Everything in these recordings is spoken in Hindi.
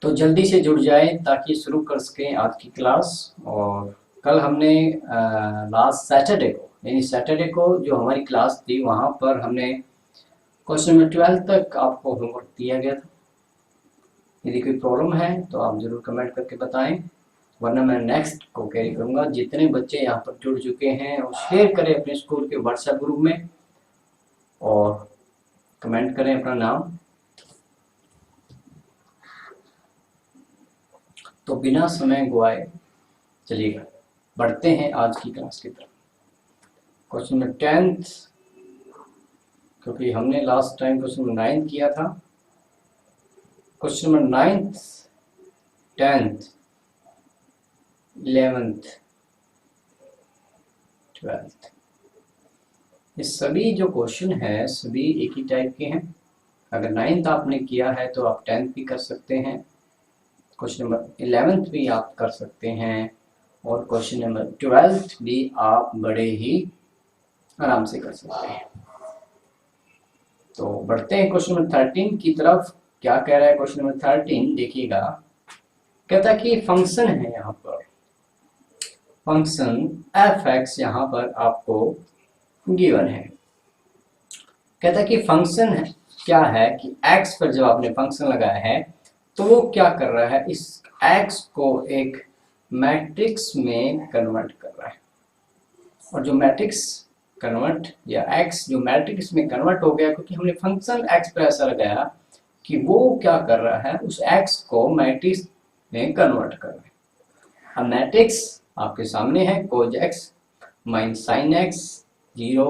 तो जल्दी से जुड़ जाएं ताकि शुरू कर सकें आज की क्लास। और कल हमने लास्ट सैटरडे को यानी सैटरडे को जो हमारी क्लास थी वहाँ पर हमने क्वेश्चन नंबर 12 तक आपको होमवर्क दिया गया था। यदि कोई प्रॉब्लम है तो आप ज़रूर कमेंट करके बताएं, वरना मैं नेक्स्ट को कैरी करूँगा। जितने बच्चे यहाँ पर जुड़ चुके हैं और शेयर करें अपने स्कूल के व्हाट्सएप ग्रुप में और कमेंट करें अपना नाम। तो बिना समय गवाए चलिएगा बढ़ते हैं आज की क्लास की तरफ। क्वेश्चन नंबर 10th, क्योंकि हमने लास्ट टाइम क्वेश्चन नंबर 9 किया था। Question number 9th, 10th, 11th, 12th, ये सभी जो क्वेश्चन है सभी एक ही टाइप के हैं। अगर 9th आपने किया है तो आप 10th भी कर सकते हैं, क्वेश्चन नंबर 11th भी आप कर सकते हैं और क्वेश्चन नंबर 12th भी आप बड़े ही आराम से कर सकते हैं। तो बढ़ते हैं क्वेश्चन नंबर 13 की तरफ। क्या कह रहा है क्वेश्चन नंबर 13? देखिएगा, कहता है कि फंक्शन है, यहाँ पर फंक्शन एफ एक्स यहाँ पर आपको गिवन है। कहता है कि फंक्शन है क्या है कि एक्स पर जब आपने फंक्शन लगाया है तो वो क्या कर रहा है, इस एक्स को एक मैट्रिक्स में कन्वर्ट कर रहा है। और जो मैट्रिक्स कन्वर्ट या एक्स जो मैट्रिक्स में कन्वर्ट हो गया, क्योंकि हमने फंक्शन एक्स पर ऐसा लगाया कि वो क्या कर रहा है, उस एक्स को मैट्रिक्स में कन्वर्ट कर रहा है। अब मैट्रिक्स आपके सामने है, cos x minus sine x 0,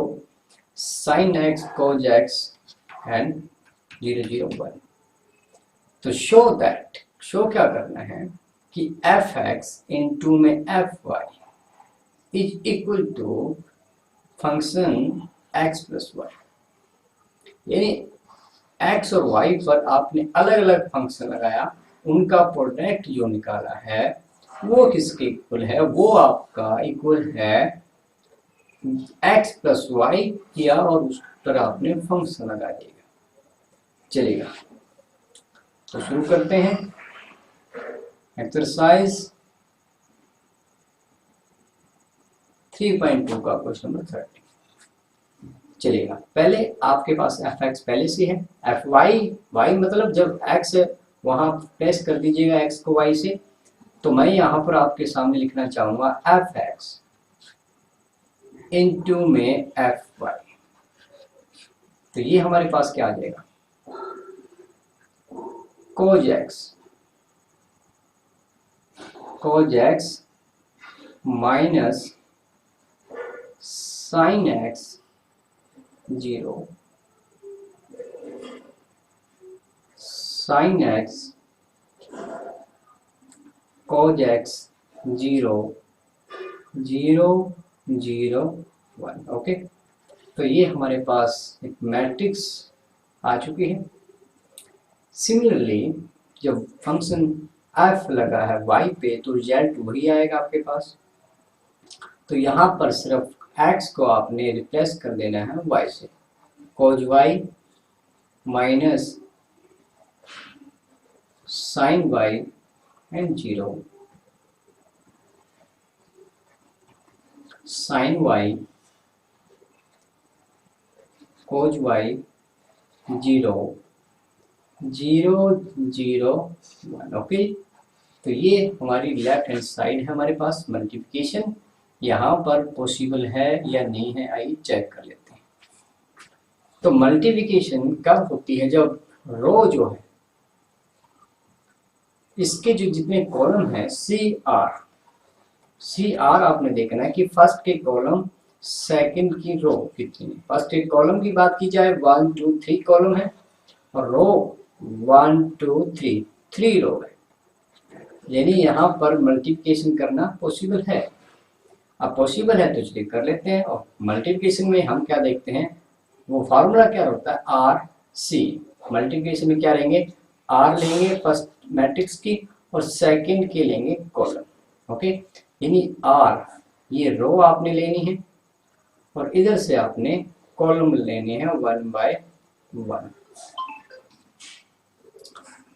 sine x cos x and 0 0 1। तो शो क्या करना है कि एफ एक्स इंटू में f y is equal to function x plus y. यानी एक्स और वाई पर आपने अलग अलग फंक्शन लगाया, उनका प्रोडक्ट जो निकाला है वो किसके इक्वल है, वो आपका इक्वल है एक्स प्लस वाई किया और उस पर आपने फंक्शन लगा दिया। चलेगा, तो शुरू करते हैं एक्सरसाइज 3.2 का क्वेश्चन नंबर 30। चलेगा, पहले आपके पास एफ एक्स पहले से है, एफ वाई वाई मतलब जब एक्स वहां प्लेस कर दीजिएगा एक्स को वाई से। तो मैं यहां पर आपके सामने लिखना चाहूंगा एफ एक्स इंटू में एफ वाई। तो ये हमारे पास क्या आ जाएगा, cos x minus sine x 0, sine x cos x 0 0 0 1। Okay, तो ये हमारे पास एक मैट्रिक्स आ चुकी है। सिमिलरली जब फंक्शन एफ लगा है वाई पे तो रिजल्ट वही आएगा आपके पास। तो यहाँ पर सिर्फ एक्स को आपने रिप्लेस कर देना है वाई से, cos y minus sine y and 0, sine y cos y 0 0 0 1। Okay, तो ये हमारी लेफ्ट हैंड साइड है हमारे पास। मल्टीप्लिकेशन यहाँ पर पॉसिबल है या नहीं है, आइए चेक कर लेते हैं। तो मल्टीप्लिकेशन कब होती है, जब रो जो है इसके जो जितने कॉलम है सी आर आपने देखना है कि फर्स्ट के कॉलम सेकंड की रो कितनी है। फर्स्ट के कॉलम की बात की जाए 1 2 3 कॉलम है और रो 1 2 3 3 रो है, यानी यहाँ पर मल्टीप्लिकेशन करना पॉसिबल है। अब पॉसिबल है तो चलिए कर लेते हैं। और मल्टीप्लिकेशन में हम क्या देखते हैं, वो फार्मूला क्या होता है, आर सी। मल्टीप्लिकेशन में क्या लेंगे, आर लेंगे फर्स्ट मैट्रिक्स की और सेकंड के लेंगे कॉलम। ओके, यानी आर ये रो आपने लेनी है और इधर से आपने कॉलम लेने हैं 1 by 1।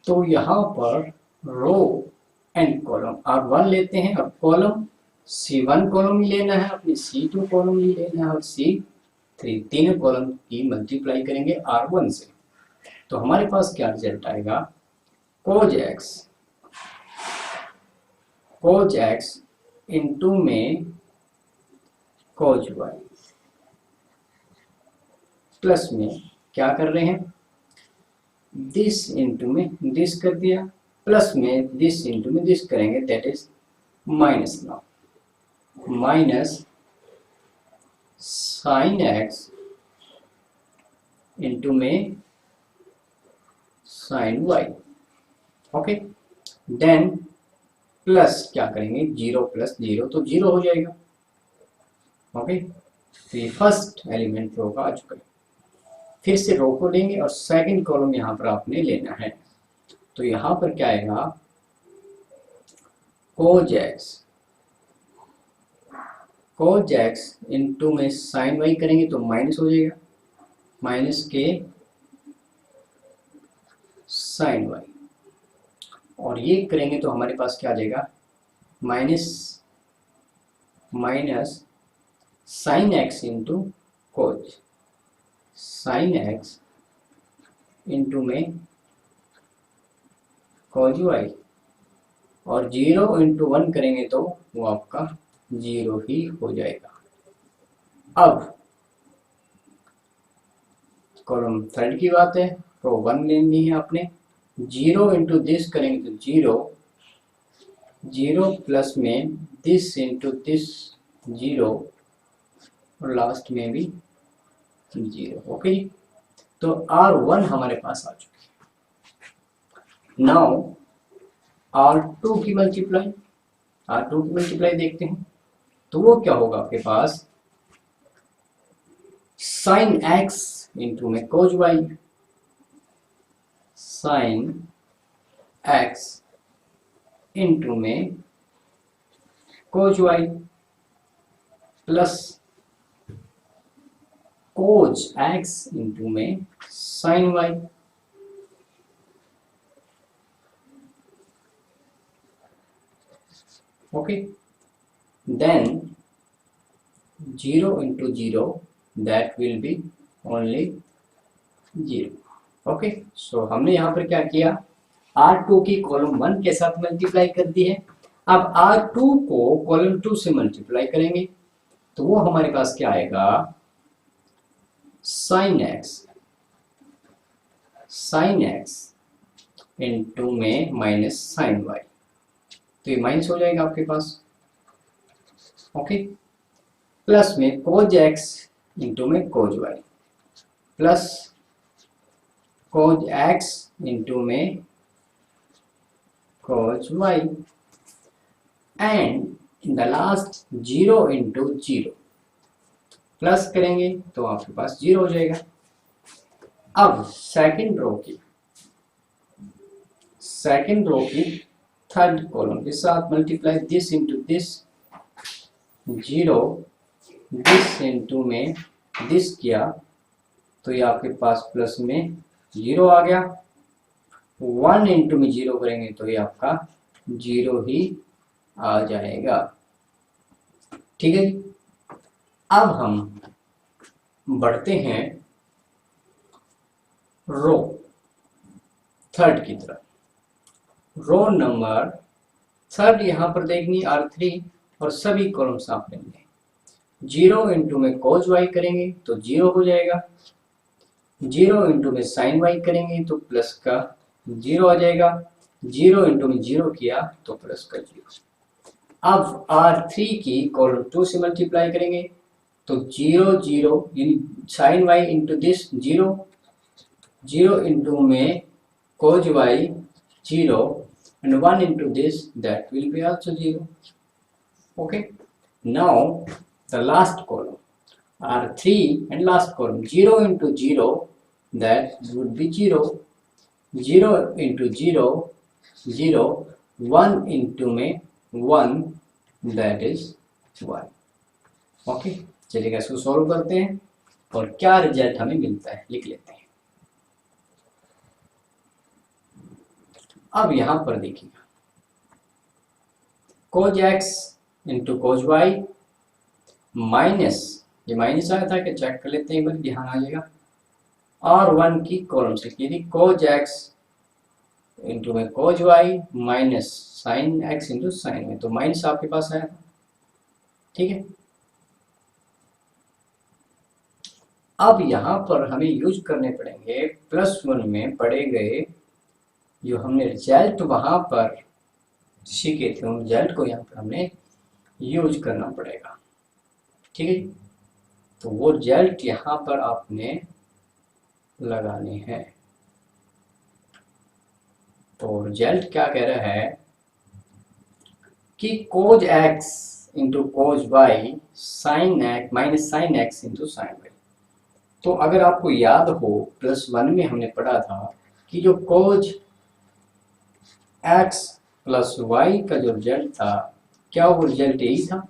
तो यहाँ पर रो एंड कॉलम R1 लेते हैं और कॉलम C1 कॉलम ही लेना है, अपनी C2 कॉलम ही लेना है और C3 तीनों कॉलम की मल्टीप्लाई करेंगे R1 से। तो हमारे पास क्या रिजल्ट आएगा, cos x इंटू में cos y प्लस में क्या कर रहे हैं, दिस इंटू में दिस कर दिया, प्लस में दिस इंटू में दिस करेंगे, that is minus. Now minus sine x into में sine y. Okay, then plus क्या करेंगे, 0 प्लस 0 तो 0 हो जाएगा। ओके, तो ये फर्स्ट एलिमेंट रो का आ चुका है। फिर से रो को लेंगे और सेकंड कॉलम यहाँ पर आपने लेना है। तो यहाँ पर क्या आएगा, cos x इंटू में साइन वाई करेंगे तो माइनस हो जाएगा, माइनस के साइन वाई, और ये करेंगे तो हमारे पास क्या आ जाएगा, माइनस साइन एक्स इंटू कोज, साइन एक्स इंटू में कॉज वाई, और 0 इंटू 1 करेंगे तो वो आपका 0 ही हो जाएगा। अब कॉलम थर्ड की बात है, रो 1 लेनी है आपने, 0 इंटू दिस करेंगे तो 0 प्लस में दिस इंटू दिस 0 और लास्ट में भी 0। ओके, तो R1 हमारे पास आ चुकी है। नाउ R2 की मल्टीप्लाई देखते हैं, तो वो क्या होगा आपके पास, साइन एक्स इंटू में cos y, sine x into में cos y plus cos x into में sine y. Okay, then 0 into 0 that will be only 0। Okay, so हमने यहाँ पर क्या किया, R2 की कॉलम 1 के साथ मल्टीप्लाई कर दी है। अब R2 को कॉलम 2 से मल्टीप्लाई करेंगे तो वो हमारे पास क्या आएगा, साइन एक्स इंटू में माइनस साइन वाई, तो ये माइनस हो जाएगा आपके पास। ओके, प्लस में कोज एक्स इंटू में cos y plus cos x into में cos y and in the last 0 into 0 plus करेंगे तो आपके पास 0 हो जाएगा। अब सेकंड रो की थर्ड कॉलम के साथ multiply, this into this 0, this into में दिस किया तो ये आपके पास प्लस में 0 आ गया, 1 इंटू में 0 करेंगे तो ये आपका 0 ही आ जाएगा। ठीक है, अब हम बढ़ते हैं रो थर्ड की तरफ। रो नंबर थर्ड यहाँ पर देखनी R3 और सभी कॉलम्स आप लेंगे, 0 इंटू में कोज वाई करेंगे तो 0 हो जाएगा, 0 इंटू में साइन वाई करेंगे तो प्लस का 0 आ जाएगा, 0 इंटू में 0 किया तो प्लस का 0। अब R3 की कॉलम 2 से मल्टीप्लाई करेंगे तो 0 sine y into this 0 into में cos y 0 and 1 into this, that will be also 0. Okay, now the last column R3 and last column 0 into 0, that would be 0 into 0 1 into में 1, that is 1। Okay, चलिए इसको सॉल्व करते हैं और क्या रिजल्ट हमें मिलता है लिख लेते हैं। अब यहां पर देखिएगा, cos x into cos y minus, ये माइनस आया था कि चेक कर लेते हैं एक बार, ध्यान आ जाएगा, और वन की कॉलम से की थी कोज एक्स इंटू में cos y minus sine x into sine में, तो माइनस आपके पास आया था, ठीक है। अब यहां पर हमें यूज करने पड़ेंगे +1 में पढ़े गए जो हमने रिजल्ट वहां पर सीखे थे, उन रिजल्ट को यहाँ पर हमने यूज करना पड़ेगा, ठीक है। तो वो रिजल्ट यहाँ पर आपने लगाने हैं। तो रिजल्ट क्या कह रहा है कि cos x into cos y sine x minus sine x into sine y. तो अगर आपको याद हो +1 में हमने पढ़ा था कि जो कोज एक्स प्लस वाई का जो रिजल्ट था, क्या वो रिजल्ट यही था?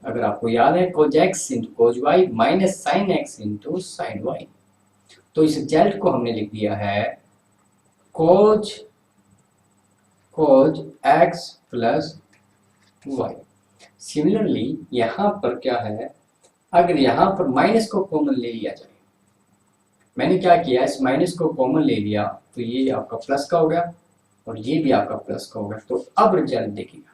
अगर आपको याद है, cos x into cos y minus sine x into sine y. तो इस रिजल्ट को हमने लिख दिया है cos x plus y. Similarly यहाँ पर क्या है, अगर यहाँ पर माइनस को कॉमन ले लिया जाए, मैंने क्या किया, इस माइनस को कॉमन ले लिया तो ये आपका प्लस का हो गया और ये भी आपका प्लस का हो गया। तो अब रिजल्ट देखिएगा,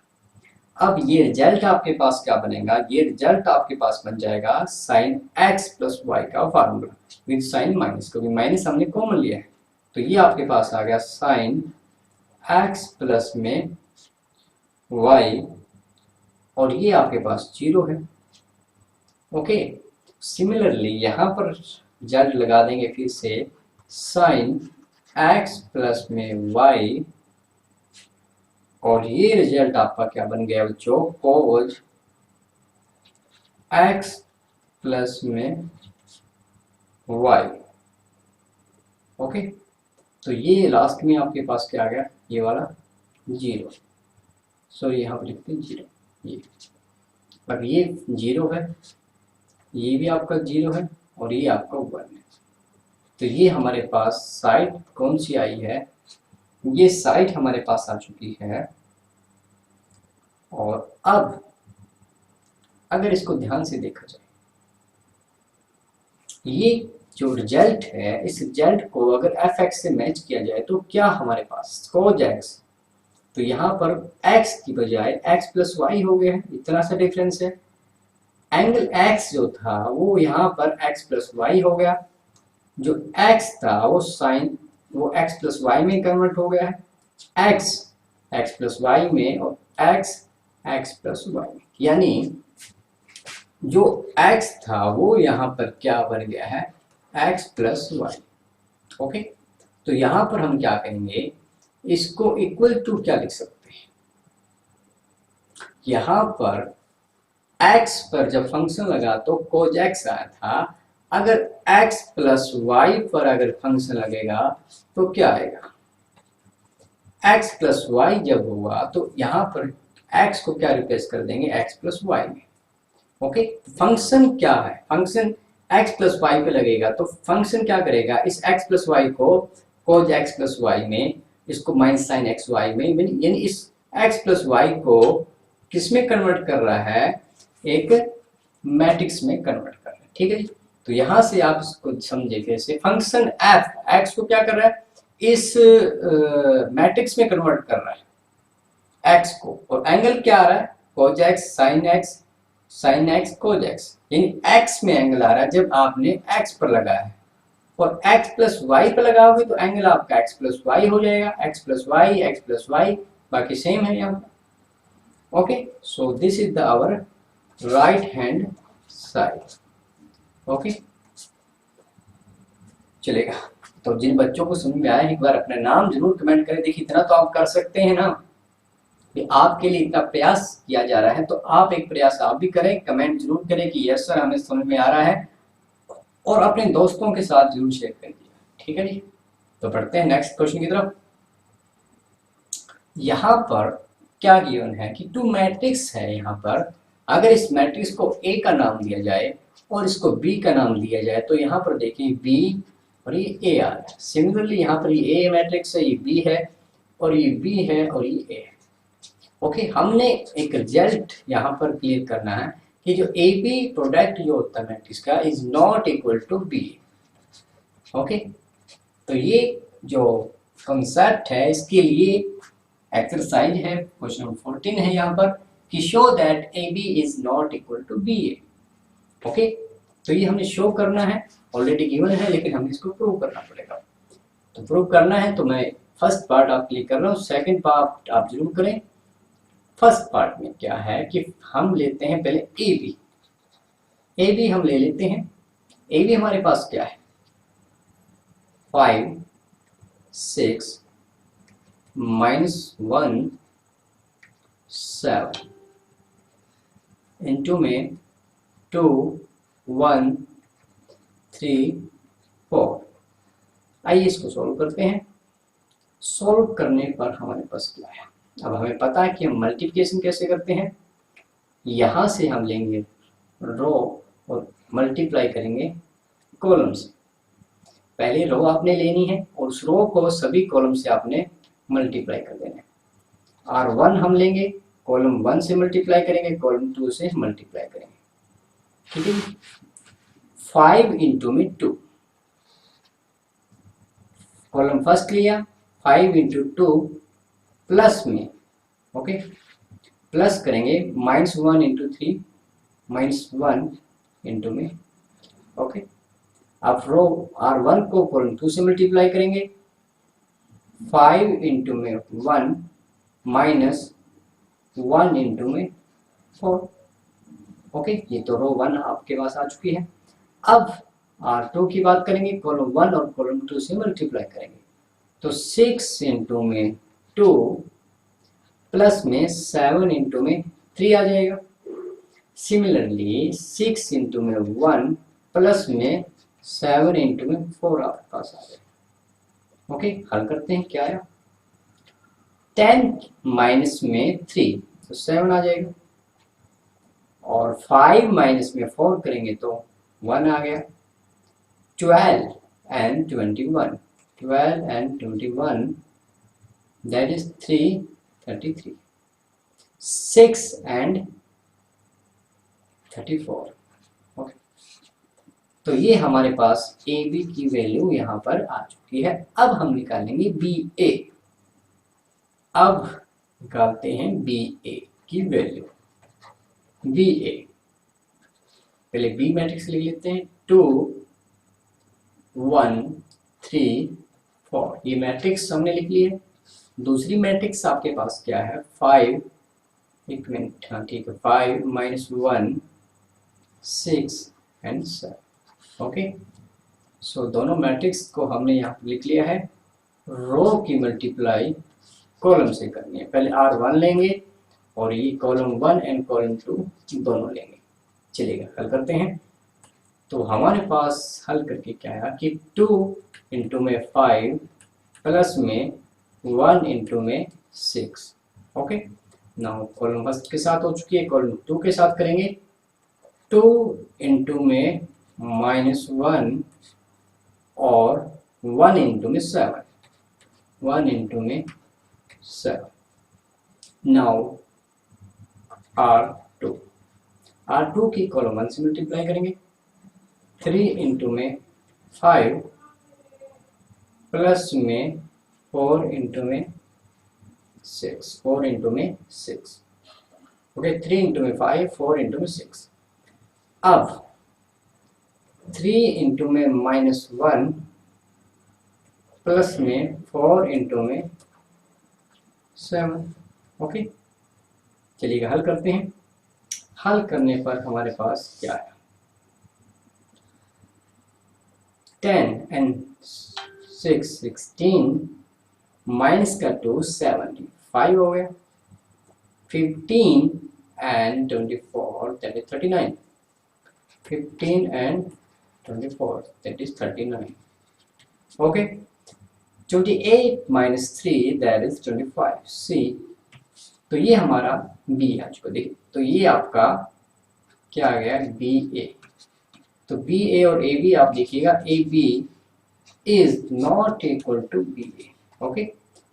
अब ये रिजल्ट आपके पास क्या बनेगा, ये रिजल्ट आपके पास बन जाएगा साइन एक्स प्लस वाई का फार्मूला विद साइन माइनस, क्योंकि माइनस हमने कॉमन लिया है। तो ये आपके पास आ गया साइन एक्स प्लस में वाई और ये आपके पास 0 है। ओके, सिमिलरली यहाँ पर रिजल्ट लगा देंगे फिर से, साइन एक्स प्लस में वाई और ये रिजल्ट आपका क्या बन गया बच्चों, कोज एक्स प्लस में वाई। ओके, तो ये लास्ट में आपके पास क्या आ गया, ये वाला 0, सॉरी यहाँ पर लिखते हैं 0, ये अब ये 0 है, ये भी आपका 0 है और ये आपका 1 है। तो ये हमारे पास साइड कौन सी आई है, ये साइड हमारे पास आ चुकी है। और अब अगर इसको ध्यान से देखा जाए, ये जो रिजल्ट है, इस रिजल्ट को अगर fx से मैच किया जाए तो क्या हमारे पास कोज x, तो यहाँ पर x की बजाय x प्लस वाई हो गया है, इतना सा डिफरेंस है। एंगल x जो था वो यहाँ पर x प्लस वाई हो गया, जो x था वो साइन वो x प्लस वाई में कन्वर्ट हो गया है, x प्लस वाई में और x प्लस वाई में, यानी जो x था वो यहाँ पर क्या बन गया है, x प्लस वाई। ओके, तो यहाँ पर हम क्या करेंगे, इसको इक्वल टू क्या लिख सकते हैं, यहाँ पर x पर जब फंक्शन लगा तो कोज x आया था, अगर x प्लस वाई पर अगर फंक्शन लगेगा तो क्या आएगा, x प्लस वाई जब होगा तो यहाँ पर x को क्या रिप्लेस कर देंगे, x प्लस वाई में। ओके, फंक्शन क्या है, फंक्शन x प्लस वाई पे लगेगा तो फंक्शन क्या करेगा, इस x प्लस वाई को कोज x प्लस वाई में, इसको माइनस साइन एक्स वाई में, यानी इस x प्लस वाई को किस में कन्वर्ट कर रहा है, एक मैट्रिक्स में कन्वर्ट कर रहा है। ठीक है जी, तो यहां से आप इसको समझे कैसे, फंक्शन f x को क्या कर रहा है, इस मैट्रिक्स में कन्वर्ट कर रहा है x को, और एंगल क्या आ रहा है, कोज x साइन एक्स कोज x, यानी x में एंगल आ रहा है जब आपने x पर लगाया है, और x प्लस वाई पर लगाओगे तो एंगल आपका x प्लस वाई हो जाएगा, x प्लस वाई बाकी सेम है यहाँ पर। Okay, so this is the our right hand side. Okay, चलेगा। तो जिन बच्चों को समझ में आया एक बार अपना नाम जरूर कमेंट करें। देखिए इतना तो आप कर सकते हैं ना, कि आपके लिए इतना प्रयास किया जा रहा है तो आप एक प्रयास आप भी करें, कमेंट जरूर करें कि यस सर हमें समझ में आ रहा है, और अपने दोस्तों के साथ जरूर शेयर करिए। ठीक है जी, तो बढ़ते हैं नेक्स्ट क्वेश्चन की तरफ। यहाँ पर क्या गिवन है कि टू मैट्रिक्स है, यहाँ पर अगर इस मैट्रिक्स को ए का नाम दिया जाए और इसको बी का नाम दिया जाए, तो यहाँ पर देखिए बी और ये ए आ रहा है। सिमिलरली यहाँ पर ये ए मैट्रिक्स है, ये बी है, और ये बी है और ये ए है। ओके, हमने एक रिजल्ट यहाँ पर क्लियर करना है कि जो ए बी प्रोडक्ट जो होता है मैट्रिक्स का is not equal to B. Okay, तो ये जो कंसेप्ट है इसके लिए एक्सरसाइज है, क्वेश्चन नंबर 14 है यहाँ पर कि show that A B is not equal to B A. Okay, तो ये हमने शो करना है, ऑलरेडी गिवन है लेकिन हमें इसको प्रूव करना पड़ेगा। तो प्रूव करना है तो मैं फर्स्ट पार्ट आप क्लिक कर रहा हूँ, सेकंड पार्ट आप जरूर करें। फर्स्ट पार्ट में क्या है कि हम लेते हैं पहले ए बी। ए बी हम ले लेते हैं। ए बी हमारे पास क्या है, 5 6 -1 7 इंटू में 2 1 3 4। आइए इसको सॉल्व करते हैं। सॉल्व करने पर हमारे पास क्या है, अब हमें पता है कि हम मल्टीप्लिकेशन कैसे करते हैं। यहाँ से हम लेंगे रो और मल्टीप्लाई करेंगे कॉलम से। पहले रो आपने लेनी है और उस रो को सभी कॉलम से आपने मल्टीप्लाई कर देना है। R1 हम लेंगे, कॉलम 1 से मल्टीप्लाई करेंगे, कॉलम 2 से मल्टीप्लाई करेंगे। ठीक है, 5 इंटू में 2, कॉलम फर्स्ट लिया, 5 इंटू 2 प्लस में, ओके प्लस करेंगे -1 इंटू 3 -1 इंटू में, ओके। अब रो R1 को कॉलम 2 से मल्टीप्लाई करेंगे, 5 इंटू में 1 -1 इंटू में 4, ओके। ये तो रो 1 आपके पास आ चुकी है। अब R2 की बात करेंगे, कॉलम 1 और कॉलम 2 से मल्टीप्लाई करेंगे तो 6 इंटू में 2 प्लस में 7 इंटू में 3 आ जाएगा। सिमिलरली 6 इंटू में 1 प्लस में 7 इंटू में 4 आपके पास आ जाएगा। ओके, हल करते हैं, क्या आया 10 माइनस में 3 तो 7 आ जाएगा, और 5 माइनस में 4 करेंगे तो 1 आ गया। 12 and 21, 12 and 21 that is 333, 6 and 34, okay. तो ये हमारे पास ए बी की वैल्यू यहाँ पर आ चुकी है। अब हम निकालेंगे बी ए। अब निकालते हैं बी ए की वैल्यू। बी ए, पहले बी मैट्रिक्स लिख लेते हैं, 2 1 3 4, ये मैट्रिक्स हमने लिख ली है। दूसरी मैट्रिक्स आपके पास क्या है, 5, एक मिनट, हाँ ठीक है, 5 -1 6 and 7, ओके। सो दोनों मैट्रिक्स को हमने यहाँ पर लिख लिया है। रो की मल्टीप्लाई कॉलम से करनी है, पहले R1 लेंगे और ये कॉलम 1 एंड कॉलम 2 दोनों लेंगे। चलिएगा हल करते हैं। तो हमारे पास हल करके क्या आया कि 2 इंटू में 5 प्लस में 1 इंटू में 6, ओके। नाउ कॉलम फर्स्ट के साथ हो चुकी है, कॉलम 2 के साथ करेंगे। 2 इंटू में -1 और 1 इंटू में 7, 1 इंटू में 7। नाउ R2, R2 की कॉलम 1 से मल्टीप्लाई करेंगे, 3 इंटू में 5 प्लस में 4 इंटू में 6, 4 इंटू में 6, ओके। 3 इंटू में 5, 4 इंटू में 6। अब 3 इंटू में -1 प्लस में 4 इंटू में 7, ओके। चलिए हल करते हैं। हल करने पर हमारे पास क्या है, 10 and 6 16, माइनस का 2 75 हो गया। 15 and 24 that is 39, 15 and 24 that is 39, okay। 28 minus 3 that is 25, C। तो ये हमारा B आ चुका, देखिए तो ये आपका क्या आ गया, बी ए। तो बी ए और ए बी आप देखिएगा, A B is not equal to B A, okay.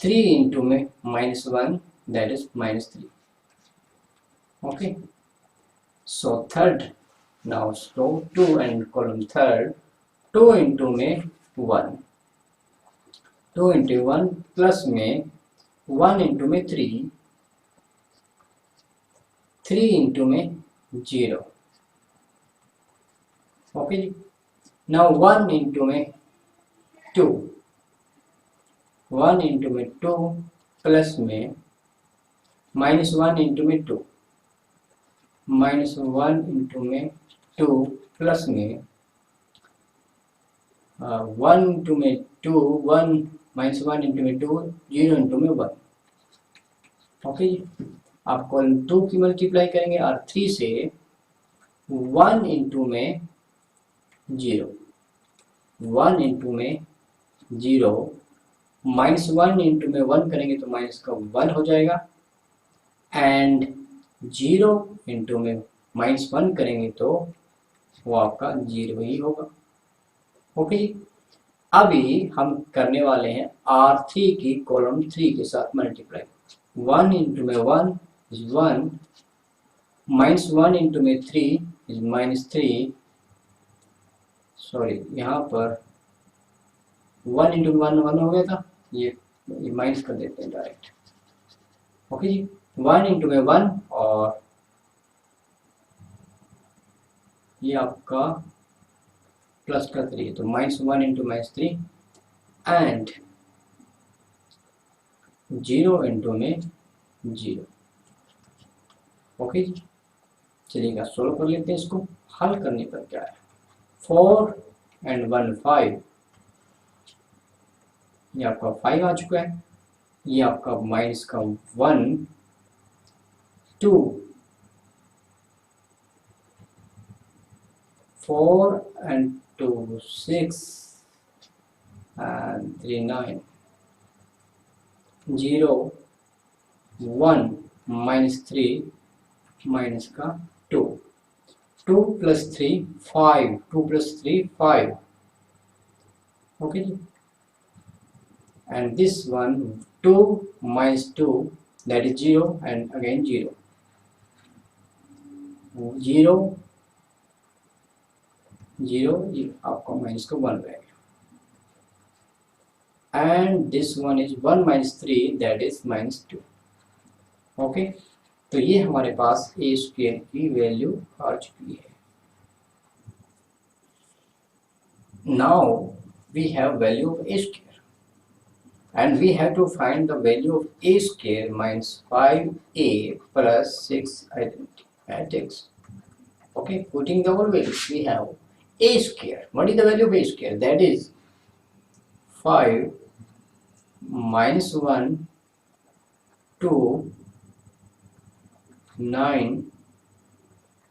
3 into में -1 that is -3. Okay, so third, now so 2 and column third, 2 into में 1, 2 इंटू 1 प्लस में 1 इंटू में 3, 3 इंटू में 0. ओके जी. नाउ 1 इंटू में 2, 1 इंटू में 2 प्लस में -1 इंटू में 2, -1 इंटू में 2 प्लस में 1 इंटू में 2, 1 -1 इंटू में 2, 0 इंटू में 1. ओके जी. आप कॉलम 2 की मल्टीप्लाई करेंगे और 3 से 1 इंटू में 0, 1 इंटू में 0, -1 इंटू में 1 करेंगे तो माइनस का 1 हो जाएगा, एंड 0 इंटू में -1 करेंगे तो वो आपका 0 ही होगा. ओके. अभी हम करने वाले हैं R3 की कॉलम 3 के साथ मल्टीप्लाई. 1 इंटू में 1 इज 1, -1 इंटू में 3 इज -3. सॉरी, यहाँ पर 1 इंटू 1 1 हो गया था, ये माइनस कर देते हैं डायरेक्ट. ओके जी. 1 इंटू में 1 और ये आपका प्लस का 3, तो -1 इंटू -3 एंड 0 इंटू में 0. ओके जी. चलिएगा सोल्व कर लेते हैं इसको. हल करने पर क्या है, 4 एंड 1 5, ये आपका 5 आ चुका है. ये आपका माइनस का 1 2, 4 and 2 6 and 3 9, 0 1 -3 माइनस का 2, 2 plus 3 5, 2 plus 3 5. Okay, and this one 2 minus 2 that is 0 and again 0, 0 0 आपका माइनस का 1 रहेगा, and this one is 1 minus 3 that is -2. Okay. तो ये हमारे पास a स्क्वायर की वैल्यू आ चुकी है. Now we have value of a square and we have to find the value of a square minus 5a plus 6 identity at x. Okay, putting the whole values, we have a square. What is the value of a square? That is 5 minus 1 2 9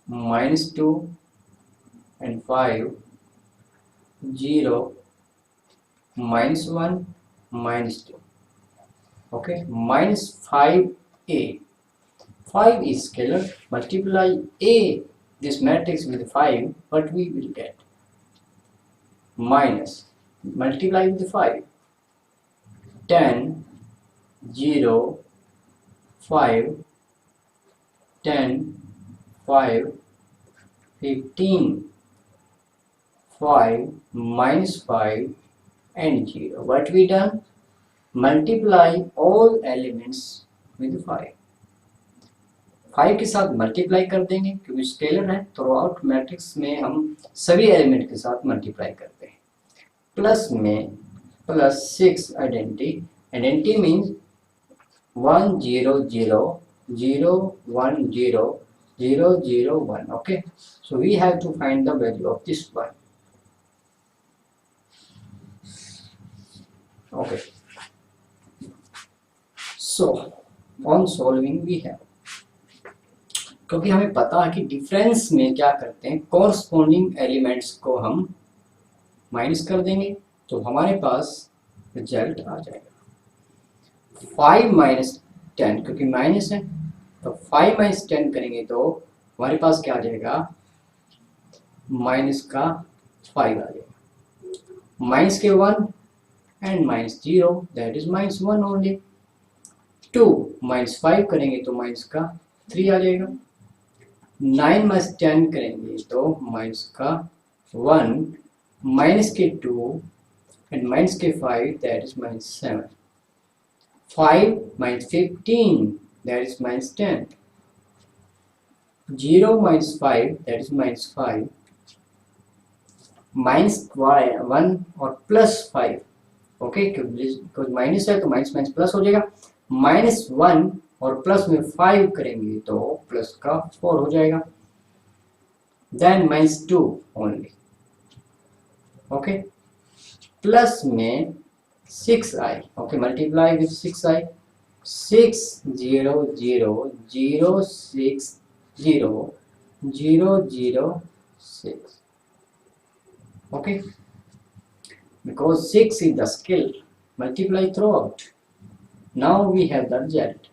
minus 2 and 5 0 minus 1 minus 2. Okay, minus 5a. 5 is scalar. Multiply a this matrix with 5, what we will get? Minus, multiply with 5, 10 0 5 10 5 15 5 minus 5 and 0. What we done? Multiply all elements with 5. 5 के साथ मल्टीप्लाई कर देंगे क्योंकि स्केलर है, थ्रू आउट मैट्रिक्स में हम सभी एलिमेंट के साथ मल्टीप्लाई करते हैं. प्लस में plus 6 identity means 1 0 0 0 1 0 0 0 1. Okay, so we have to find the value of this one. Okay, so on solving we have, क्योंकि हमें पता है कि डिफरेंस में क्या करते हैं, कॉरस्पॉन्डिंग एलिमेंट्स को हम माइनस कर देंगे तो हमारे पास रिजल्ट आ जाएगा 5 minus 10, क्योंकि माइनस है तो 5 minus 10 करेंगे तो हमारे पास क्या आ जाएगा, माइनस का 5 आ जाएगा. माइनस के 1 and minus 0 that is minus 1 only. 2 minus 5 करेंगे तो माइनस का 3 आ जाएगा. 9 माइनस 10 करेंगे तो माइनस का 1 माइनस के 2 and minus के 5 that is minus 7. 5 minus 15 that is minus 10. 0 minus 5 that is minus 5. minus 1 और प्लस 5. ओके, क्योंकि माइनस है तो माइनस माइनस प्लस हो जाएगा. माइनस 1 और प्लस में 5 करेंगे तो प्लस का 4 हो जाएगा. Then minus 2 only. Okay, plus में 6i. Okay, multiply with 6i. 6 0 0 0 6 0 0 0 6. Okay, because 6 is the scale, multiply throughout. Now we have the result.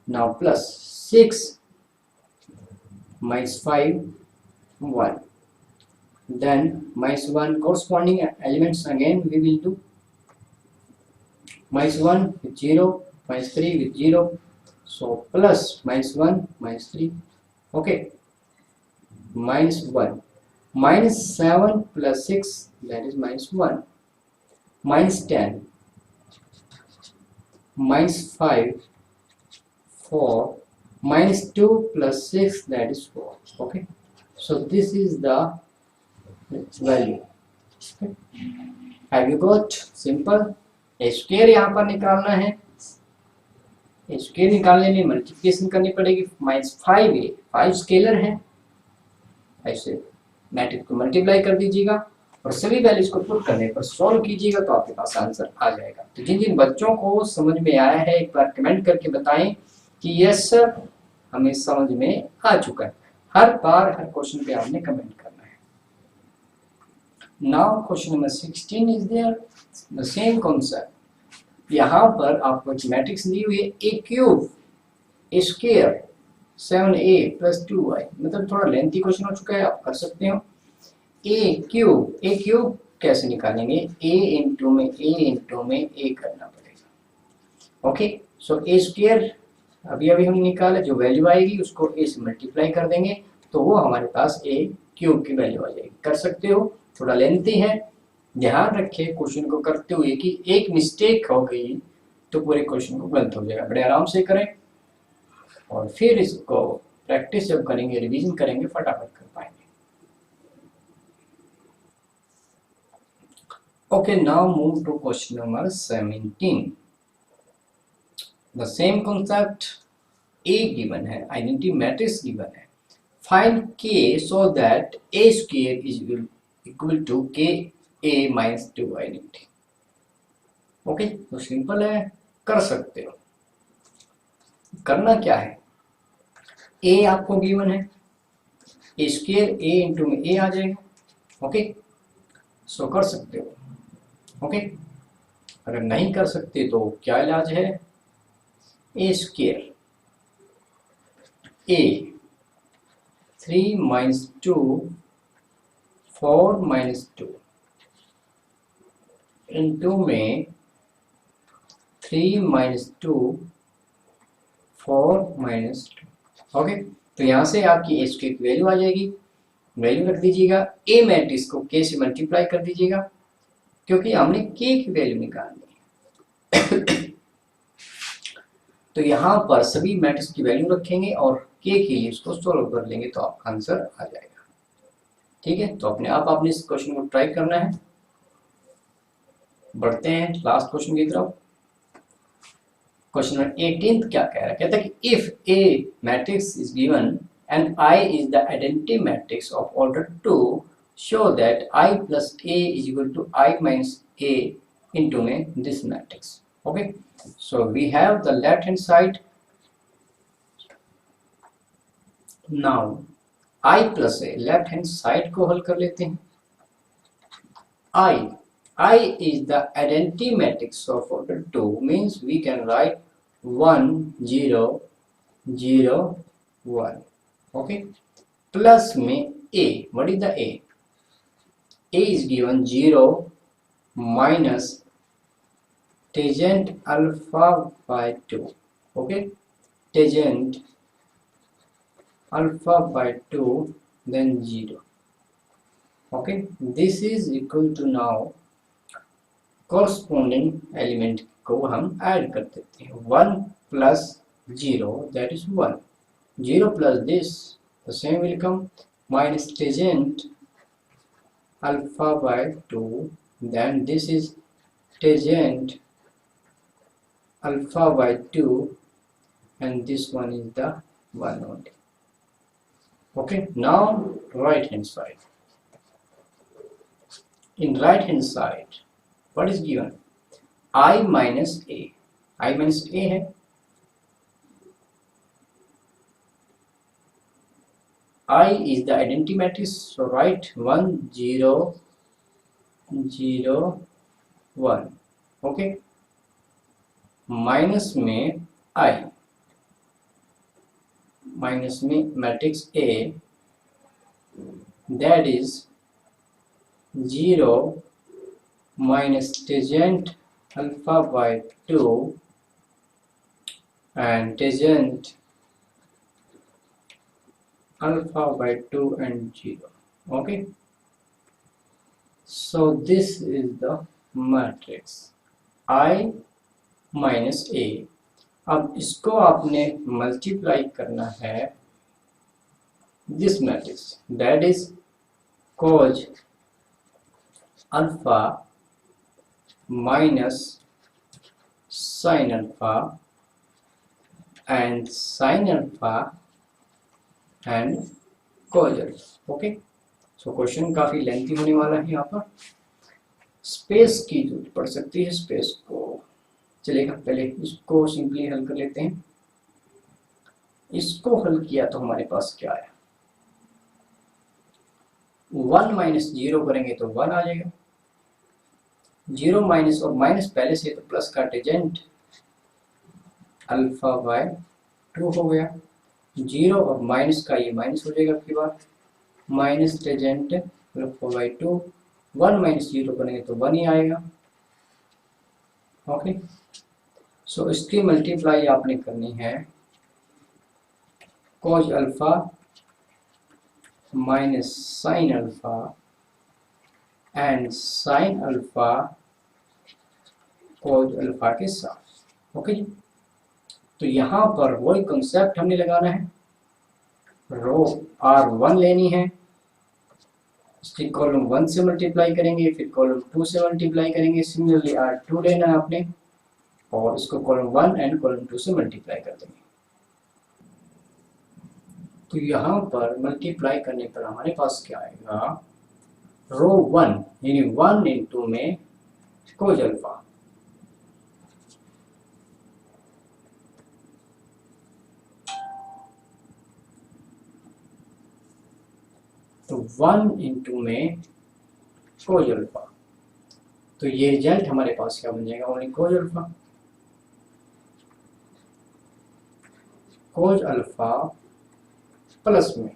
Now plus 6 minus 5 1. Then minus 1 corresponding elements again we will do. Minus 1 with 0, minus 3 with 0. So plus minus 1 minus 3. Okay, minus 1. Minus 7 plus 6 that is minus 1. Minus 10. Minus 5 4. Minus 2 plus 6 that is 4. Okay, so this is the value. Okay. Have you got? Simple. Square यहाँ पर निकालना है. स्क्वायर निकालने में मल्टीप्लिकेशन करनी पड़ेगी. माइनस 5 5 स्केलर है, ऐसे मैट्रिक्स को मल्टीप्लाई कर दीजिएगा और सभी वैल्यूज को पुट करने पर सॉल्व कीजिएगा तो आपके पास आंसर आ जाएगा. तो जिन जिन बच्चों को समझ में आया है एक बार कमेंट करके बताएं कि यस सर हमें समझ में आ चुका है. हर बार हर क्वेश्चन पे आपने कमेंट करना है. Now question number 16 is there the same concept. यहाँ पर आपको मैट्रिक्स दी हुई है A cube A square 7a plus 2y. मतलब थोड़ा लेंथी क्वेश्चन हो चुका है, आप कर सकते हो. ए क्यूब कैसे निकालेंगे? a इंटू में a करना पड़ेगा. ओके, सो ए स्क्वायर अभी हमने निकाला, जो वैल्यू आएगी उसको a से मल्टीप्लाई कर देंगे तो वो हमारे पास a क्यूब की वैल्यू आ जाएगी. कर सकते हो, थोड़ा लेंथी है. ध्यान रखें क्वेश्चन को करते हुए कि एक मिस्टेक हो गई तो पूरे क्वेश्चन को गलत हो जाएगा. बड़े आराम से करें और फिर इसको प्रैक्टिस जब करेंगे, रिवीजन करेंगे, फटाफट कर पाएंगे. Okay, now move to question number 17. The same concept. A given है, आइडेंटिटी मैट्रिक्स गिवन है. Find K so that A square is equal to K A minus 2 identity. Okay, तो सिंपल है, कर सकते हो. करना क्या है? ए आपको गिवन है, ए स्क्वायर ए इंटू में ए आ जाएगा. ओके, सो कर सकते हो. ओके, अगर नहीं कर सकते तो क्या इलाज है? ए स्क्वायर ए 3 माइनस 2 4 माइनस 2 इंटू में 3 माइनस 2 4 माइनस 2. ओके, तो यहाँ से आपकी एच की वैल्यू आ जाएगी. वैल्यू रख दीजिएगा. ए मैट्रिक्स को के से मल्टीप्लाई कर दीजिएगा क्योंकि हमने के की वैल्यू निकालनी है. तो यहाँ पर सभी मैट्रिक्स की वैल्यू रखेंगे और के के लिए उसको सॉल्व कर लेंगे तो आपका आंसर आ जाएगा. ठीक है, तो अपने आप आपने इस क्वेश्चन को ट्राई करना है. बढ़ते हैं लास्ट क्वेश्चन की तरफ. क्वेश्चन नंबर 18 क्या कह रहा है? कहता है कि if A matrix is given and I is the identity matrix of order 2 show that I plus A is equal to I minus A into में this matrix. Okay, so we have the left hand side. Now I plus A, left hand side को हल कर लेते हैं. I is the identity matrix of order 2, means we can write 1 0 0 1. Okay, plus में a. What is the a? A is given 0 minus tangent alpha by 2, okay, tangent alpha by 2 then 0, okay, this is equal to now corresponding element को हम ऐड कर देते हैं 1 plus 0 that is 1, 0 plus this the same will come minus tangent alpha by 2 then this is tangent alpha by 2 and this one is the 1 only. Okay, now right hand side. In right hand side, what is given? I minus a. I minus a है. I is the identity matrix, so write 1 0 0 1. Okay. Minus में I. माइनस में matrix A, that is 0 minus tangent alpha by 2 and tangent alpha by 2 and 0. Okay, so this is the matrix I minus A. अब इसको आपने मल्टीप्लाई करना है this matrix, that is cos alpha minus sin alpha and sin alpha and cos alpha. Okay, so question काफी लेंथी होने वाला है. यहाँ पर स्पेस की जरूरत पड़ सकती है, स्पेस को चलेगा. पहले इसको सिंपली हल कर लेते हैं. इसको हल किया तो हमारे पास क्या आया, 1 माइनस 0 करेंगे तो 1 आ जाएगा. 0 माइनस और माइनस पहले से तो प्लस का टेजेंट अल्फा बाय 2 हो गया. 0 और माइनस का ये माइनस हो जाएगा आपकी बात, minus tangent alpha by 2. 1 minus 0 करेंगे तो 1 ही आएगा. ओके, सो इसकी मल्टीप्लाई आपने करनी है cos alpha minus sin alpha and sin alpha cos alpha के साथ. ओके जी, तो यहाँ पर वही कंसेप्ट हमने लगाना है. रो R1 लेनी है, इसकी कॉलम 1 से मल्टीप्लाई करेंगे, फिर कॉलम 2 से मल्टीप्लाई करेंगे. सिमिलरली R2 लेना है आपने और इसको कॉलम 1 एंड कॉलम 2 से मल्टीप्लाई कर देंगे. तो यहाँ पर मल्टीप्लाई करने पर हमारे पास क्या आएगा, रो 1 यानी 1 इंटू में cos अल्फा, तो 1 इंटू में cos अल्फा, तो ये रिजल्ट हमारे पास क्या बन जाएगा, only cos alpha. cos alpha plus में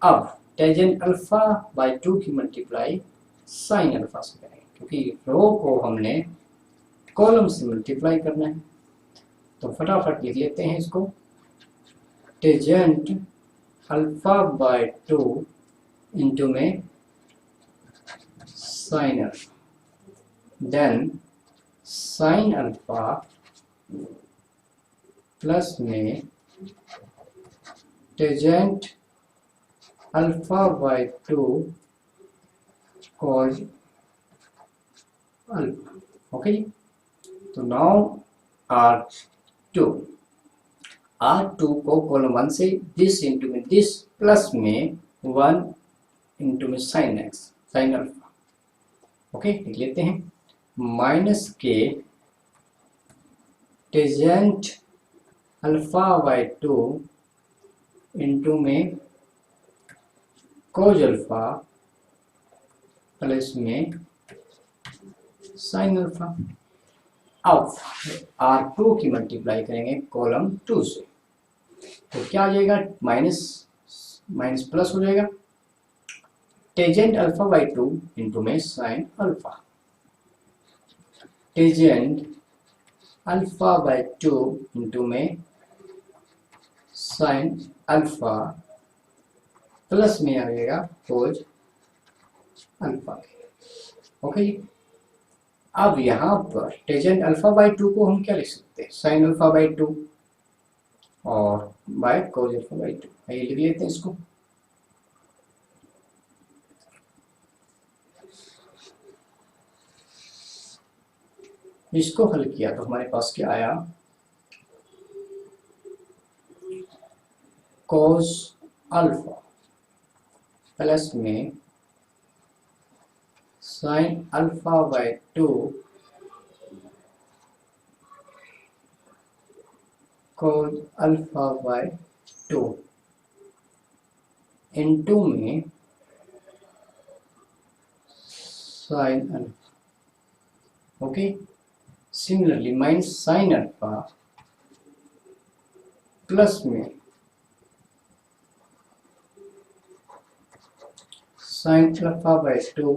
अब टेंजेंट अल्फा बाय 2 की मल्टीप्लाई sin अल्फा से करेंगे, क्योंकि रो को हमने कॉलम से मल्टीप्लाई करना है. तो फटाफट लिख लेते हैं इसको, टेंजेंट अल्फा बाय 2 इंटू में sin alpha, then sin alpha plus में tangent alpha by 2 cos alpha. Okay, तो नाउ R2 को कॉलम 1 से दिस इंटू में दिस प्लस में 1 इंटू में sin अल्फा. ओके, लिख लेते हैं, माइनस के टेंजेंट अल्फा बाय 2 इंटू में cos अल्फा प्लस में sin अल्फा. अब R2 की मल्टीप्लाई करेंगे कॉलम 2 से, तो क्या आ जाएगा, माइनस माइनस प्लस हो जाएगा, टेंजेंट अल्फा बाय 2 इंटू में sin alpha. Tangent alpha by 2 into में साइन अल्फा प्लस में आ जाएगा कोज अल्फा। ओके, अब यहाँ पर टेजेंट अल्फा बाय 2 को हम क्या लिख सकते हैं, साइन अल्फा बाय 2 और बाय कोज अल्फा बाय 2। आइए लिख लेते हैं इसको। इसको हल किया तो हमारे पास क्या आया, कोस अल्फा प्लस में sine alpha by 2 cos alpha by 2 into में sine alpha. Okay, similarly minus sine alpha plus में sine alpha by 2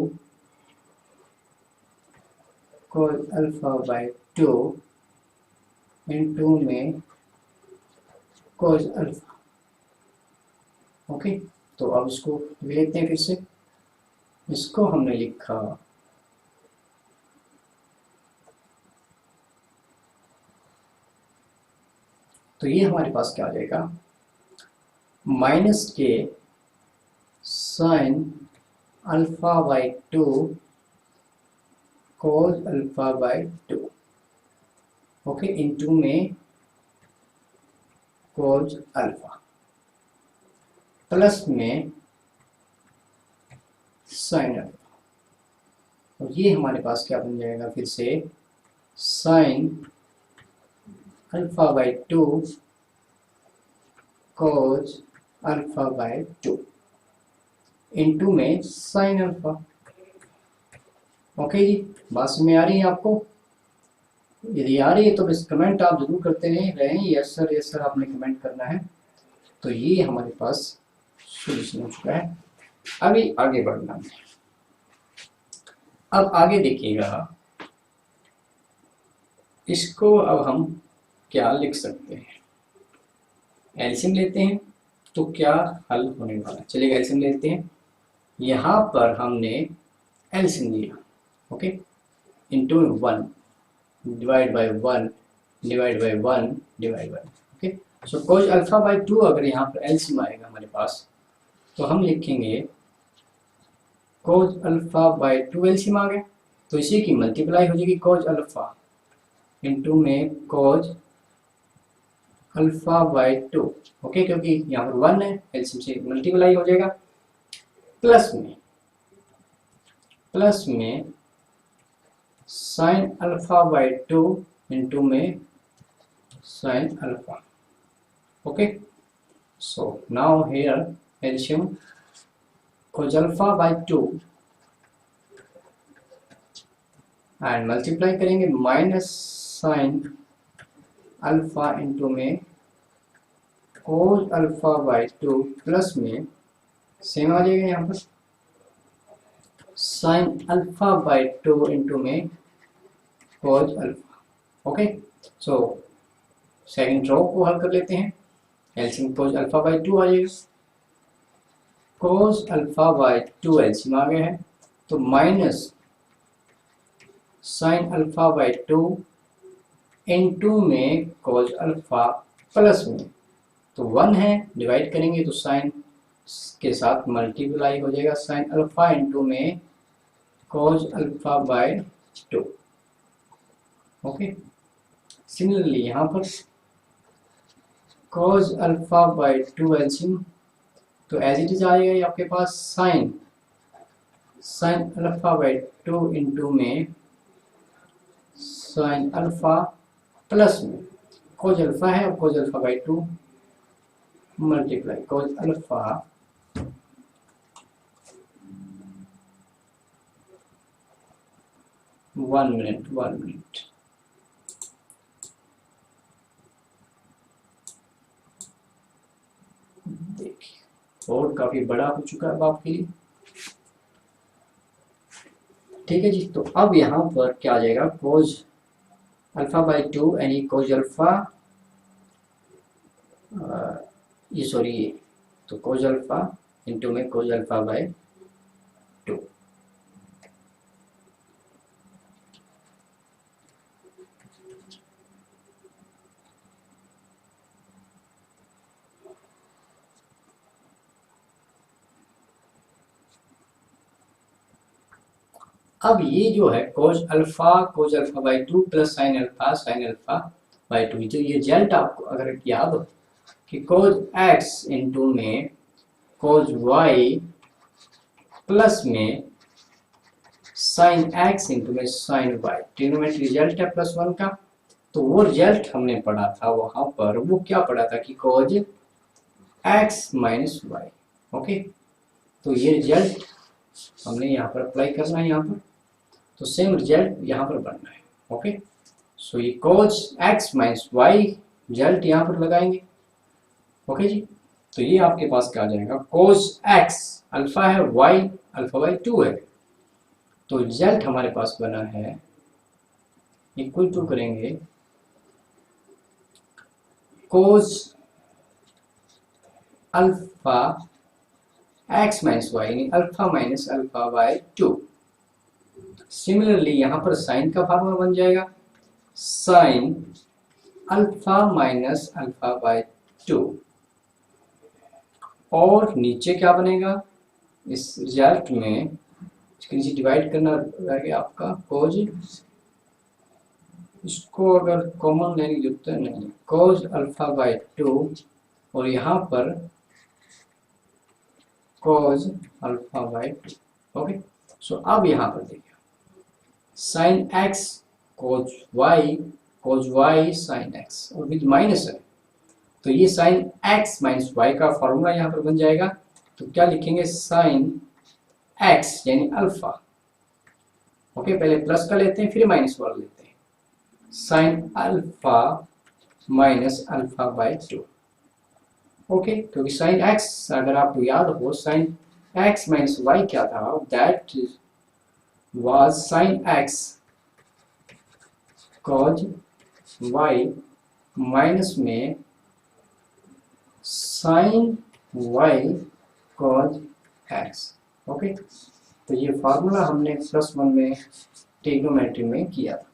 cos alpha by 2 into में कोस अल्फा। ओके, तो अब इसको लेते हैं फिर से। इसको हमने लिखा तो ये हमारे पास क्या आ जाएगा, माइनस के sign alpha by 2 cos alpha by 2। Okay, into में कोस अल्फा प्लस में साइन अल्फा। और ये हमारे पास क्या बन जाएगा फिर से, sign alpha by 2 cos alpha by 2 into में साइन अल्फा। ओके जी, बात समझ में आ रही है आपको? यदि आ रही है तो बस कमेंट आप जरूर करते रहें, यस सर आपने कमेंट करना है। तो ये हमारे पास सॉल्यूशन हो चुका है। अभी आगे बढ़ना है। अब आगे देखिएगा, इसको अब हम क्या लिख सकते हैं, एलसीएम लेते हैं तो क्या हल होने वाला है। चलिए एलसीएम लेते हैं। यहाँ पर हमने एलसीएम लिया, okay, into 1 divide by 1 divide by 1 divide by, okay. So cos alpha by 2 अगर यहाँ पर एलसीएम आएगा हमारे पास तो हम लिखेंगे कोस अल्फा बाय 2 एलसीएम आ गया तो इसी की मल्टीप्लाई हो जाएगी कोस अल्फा इनटू में कोस अल्फा बाय 2। ओके, क्योंकि यहाँ पर 1 है एलसीएम से मल्टीप्लाई हो जाएगा प्लस में साइन अल्फा बाय 2 इनटू में sine alpha. Okay, so now here LCM cos alpha by 2 and multiply करेंगे माइनस साइन अल्फा इनटू में कोस अल्फा बाय 2 प्लस में सेम आ जाएगा यहाँ पर साइन अल्फा बाय 2 इनटू में cos alpha. Okay, so second row को हल कर लेते हैं। एलसीएम कोस अल्फा बाय 2 आ जाएगा, कोस अल्फा बाय 2 एलसीएम आ गया है तो minus sine alpha by 2 into में कोस अल्फा प्लस में तो 1 है, डिवाइड करेंगे तो साइन के साथ मल्टीप्लाई हो जाएगा साइन अल्फा इनटू में cos alpha by 2। Okay, similarly यहाँ पर कोस अल्फा बाय 2 एलसीएम तो एज इट इज आएगा आपके पास साइन अल्फा बाय 2 इनटू में साइन अल्फा प्लस में कोस अल्फा है और कोस alpha by 2 multiply cos alpha one minute देखिए, बोर्ड काफी बड़ा हो चुका है अब आपके लिए। ठीक है जी। तो अब यहाँ पर क्या आ जाएगा, कोज अल्फा बाई टू यानी कोज अल्फा, ये सॉरी ये, तो कोज अल्फा इंटू में कोज अल्फा बाई टू। अब ये जो है cos alpha by two plus sine alpha by two, जो ये रिजल्ट आपको अगर याद हो कि कोज एक्स इंटू में कोज वाई प्लस में साइन एक्स इंटू में साइन वाई, ट्रिग्नोमेट्री रिजल्ट है प्लस वन का। तो वो रिजल्ट हमने पढ़ा था वहां पर, वो क्या पढ़ा था कि cos x minus Y. Okay, तो ये रिजल्ट हमने यहाँ पर अप्लाई करना है, यहाँ पर तो सेम रिजल्ट यहाँ पर बनना है। ओके, सो ये कोज एक्स माइनस वाई रिजल्ट यहाँ पर लगाएंगे। ओके जी, तो ये आपके पास क्या आ जाएगा, कोज एक्स अल्फा है, वाई अल्फा बाई टू है, तो रिजल्ट हमारे पास बना है इक्वल टू करेंगे कोज अल्फा एक्स माइनस वाई यानी alpha minus alpha by to. Similarly यहाँ पर साइन का फॉर्मूला बन जाएगा sign alpha minus alpha by to, और नीचे क्या बनेगा, इस रिजल्ट में इसके नीचे डिवाइड करना रहेगा आपका कोज, इसको अगर कॉमन लेने की जरूरत नहीं है, कोज अल्फा बाई टू और यहाँ पर cos alpha by two. Okay, so अब यहाँ पर देखिए sine x cos y sine x और विद माइनस है, तो ये साइन एक्स माइनस वाई का फॉर्मूला यहाँ पर बन जाएगा। तो क्या लिखेंगे, साइन एक्स यानी अल्फा। ओके, पहले प्लस का लेते हैं फिर माइनस वाला लेते हैं, sine alpha minus alpha by two. Okay, क्योंकि साइन एक्स अगर आपको याद हो, साइन एक्स माइनस वाई क्या था, that was sine x cos y minus में sine y cos x. Okay, तो ये फार्मूला हमने प्लस वन में ट्रिग्नोमेट्री में किया था।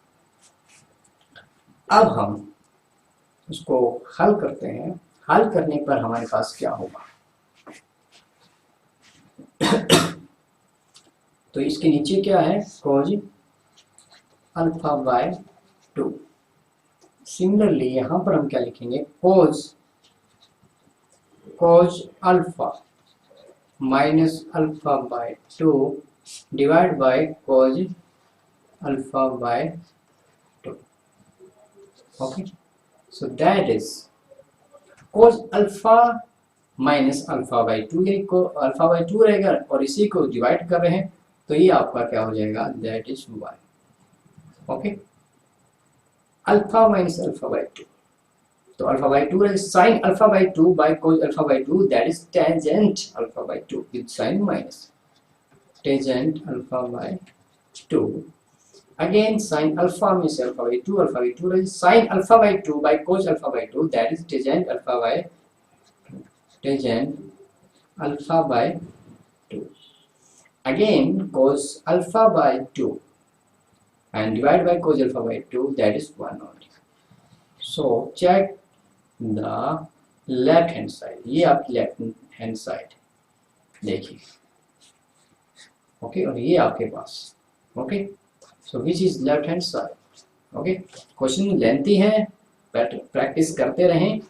अब हम उसको हल करते हैं, हल करने पर हमारे पास क्या होगा तो इसके नीचे क्या है, cos alpha by two. Similarly यहाँ पर हम क्या लिखेंगे, cos alpha minus alpha by two divide by cos alpha by two. Okay, so that is cos alpha minus alpha by two, ये को अल्फा बाई टू रहेगा और इसी को डिवाइड कर रहे हैं, तो ये आपका क्या हो जाएगा, that is y. Okay, alpha minus alpha by two, तो अल्फा बाई टू रहेगा, sine alpha by two by cos alpha by two, that is tangent alpha by two with sine minus tangent alpha by two. Again, sin alpha means alpha by 2 is sin alpha by 2 by cos alpha by 2, that is tangent alpha by 2. Again, cos alpha by 2 and divide by cos alpha by 2, that is 1 only. So check the left hand side, ये आपकी लेफ्ट हैंड साइड देखिए। ओके, और ये आपके पास, okay, so which is left hand side. Okay, question lengthy है, प्रैक्टिस करते रहें।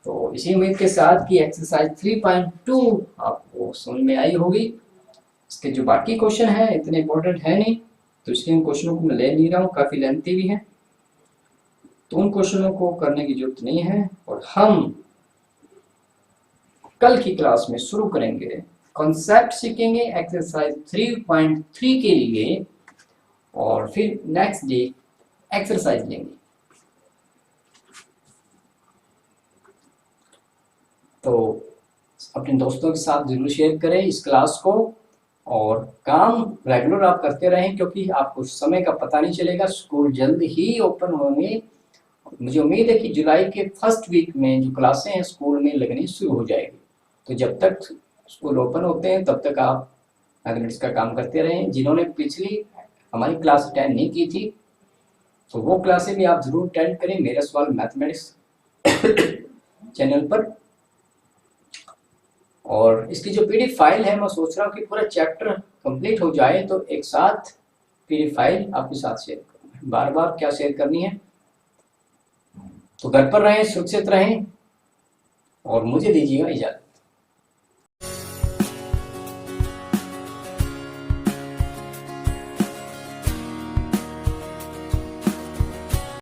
तो इसी उम्मीद के साथ कि एक्सरसाइज 3.2 आपको समझ में आई होगी। इसके जो बाकी क्वेश्चन है इतने इम्पोर्टेंट है नहीं, तो इसलिए उन क्वेश्चनों को मैं ले नहीं रहा हूँ, काफ़ी लेंथी भी है, तो उन क्वेश्चनों को करने की जरूरत नहीं है। और हम कल की क्लास में शुरू करेंगे, कॉन्सेप्ट सीखेंगे एक्सरसाइज 3.3 के लिए, और फिर नेक्स्ट डे एक्सरसाइज लेंगे। तो अपने दोस्तों के साथ जरूर शेयर करें इस क्लास को, और काम रेगुलर आप करते रहें, क्योंकि आपको समय का पता नहीं चलेगा। स्कूल जल्द ही ओपन होंगे। मुझे उम्मीद है कि जुलाई के फर्स्ट वीक में जो क्लासें हैं स्कूल में लगनी शुरू हो जाएगी। तो जब तक स्कूल ओपन होते हैं तब तक आप मैथमेटिक्स का काम करते रहें। जिन्होंने पिछली हमारी क्लास अटेंड नहीं की थी तो वो क्लासें भी आप ज़रूर अटेंड करें मेरा सवाल मैथमेटिक्स चैनल पर। और इसकी जो पीडीएफ फाइल है, मैं सोच रहा हूँ कि पूरा चैप्टर कंप्लीट हो जाए तो एक साथ पीडीएफ फाइल आपके साथ शेयर करूँ। बार बार क्या शेयर करनी है। तो घर पर रहें, सुरक्षित रहें और मुझे दीजिएगा इजाज़त।